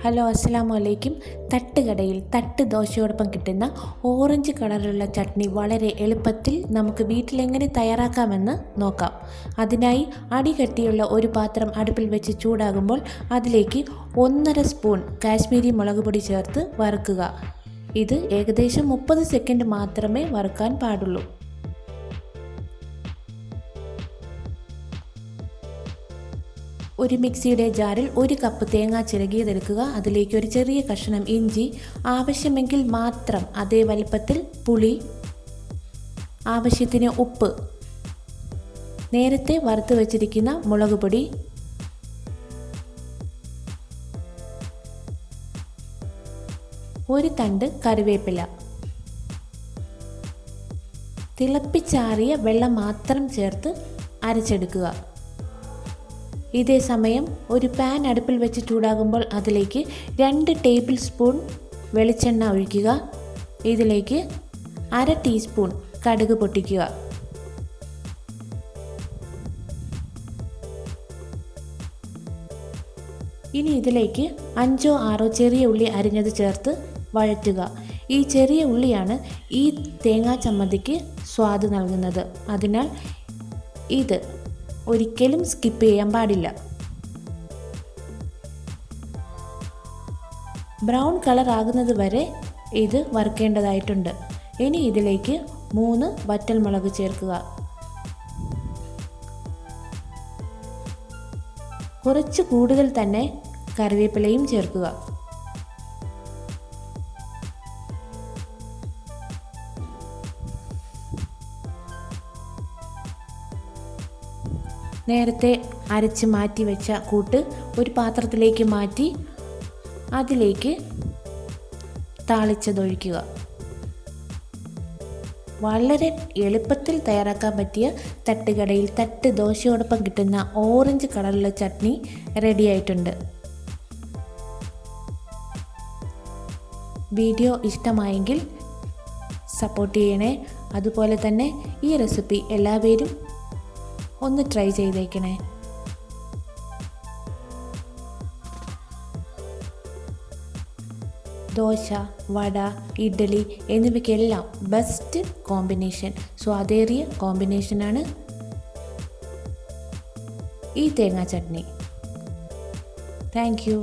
Hello, അസ്സലാമു അലൈക്കും. തട്ടുകടയിൽ തട്ട് ദോശയോടൊപ്പം കിട്ടുന്ന ഓറഞ്ച് കളറിലുള്ള ചട്നി വളരെ എളുപ്പത്തിൽ നമുക്ക് വീട്ടിലെങ്ങനെ തയ്യാറാക്കാമെന്ന് നോക്കാം. അതിനായി അടികട്ടിയുള്ള ഒരു പാത്രം അടുപ്പിൽ വെച്ച് ചൂടാകുമ്പോൾ അതിലേക്ക് 1.5 സ്പൂൺ കാശ്മീരി മുളക് പൊടി ചേർത്ത് വറുക്കുക. ഇത് ഏകദേശം 30 സെക്കൻഡ് മാത്രമേ വറുക്കാൻ പാടുള്ളൂ. ഒരു മിക്സിയുടെ ജാറിൽ 1 കപ്പ് തേങ്ങ ചിരകിയതെടുക്കുക. അതിലേക്ക് ഒരു ചെറിയ കഷ്ണം ഇഞ്ചി, ആവശ്യമെങ്കിൽ മാത്രം അതേ വലിപ്പത്തിൽ പുളി, ആവശ്യത്തിന് ഉപ്പ്, നേരത്തെ വറുത്ത് വെച്ചിരിക്കുന്ന മുളക് പൊടി, ഒരു തണ്ട് കറിവേപ്പില, തിളപ്പിച്ചാറിയ വെള്ളം മാത്രം ചേർത്ത് അരച്ചെടുക്കുക. ഇതേ സമയം ഒരു പാൻ അടുപ്പിൽ വെച്ച് ചൂടാകുമ്പോൾ അതിലേക്ക് 2 ടേബിൾ സ്പൂൺ വെളിച്ചെണ്ണ ഒഴിക്കുക. ഇതിലേക്ക് 1/2 ടീസ്പൂൺ കടുക് പൊട്ടിക്കുക. ഇനി ഇതിലേക്ക് 5-6 ചെറിയ ഉള്ളി അരിഞ്ഞത് ചേർത്ത് വഴറ്റുക. ഈ ചെറിയ ഉള്ളിയാണ് ഈ തേങ്ങാ ചമ്മന്തിക്ക് സ്വാദ് നൽകുന്നത്. അതിനാൽ ഇത് ഒരിക്കലും സ്കിപ്പ് ചെയ്യാൻ പാടില്ല. ബ്രൗൺ കളർ ആകുന്നത് വരെ ഇത് വറുക്കേണ്ടതായിട്ടുണ്ട്. ഇനി ഇതിലേക്ക് 3 വറ്റൽമുളക് ചേർക്കുക. കുറച്ച് കൂടുതൽ തന്നെ കറിവേപ്പിലയും ചേർക്കുക. നേരത്തെ അരച്ച് മാറ്റി വെച്ച കൂട്ട് ഒരു പാത്രത്തിലേക്ക് മാറ്റി അതിലേക്ക് താളിച്ചതൊഴിക്കുക. വളരെ എളുപ്പത്തിൽ തയ്യാറാക്കാൻ പറ്റിയ തട്ടുകടയിൽ തട്ട് ദോശയോടൊപ്പം കിട്ടുന്ന ഓറഞ്ച് കളറിലുള്ള ചട്നി റെഡി ആയിട്ടുണ്ട്. വീഡിയോ ഇഷ്ടമായെങ്കിൽ സപ്പോർട്ട് ചെയ്യണേ. അതുപോലെ തന്നെ ഈ റെസിപ്പി എല്ലാവരും ഒന്ന് ട്രൈ ചെയ്തേക്കണേ. ദോശ, വട, ഇഡ്ഡലി എന്നിവയ്ക്കെല്ലാം ബെസ്റ്റ് കോമ്പിനേഷൻ, സ്വാദേറിയ കോമ്പിനേഷനാണ് ഈ തേങ്ങാ ചട്നി. Thank you.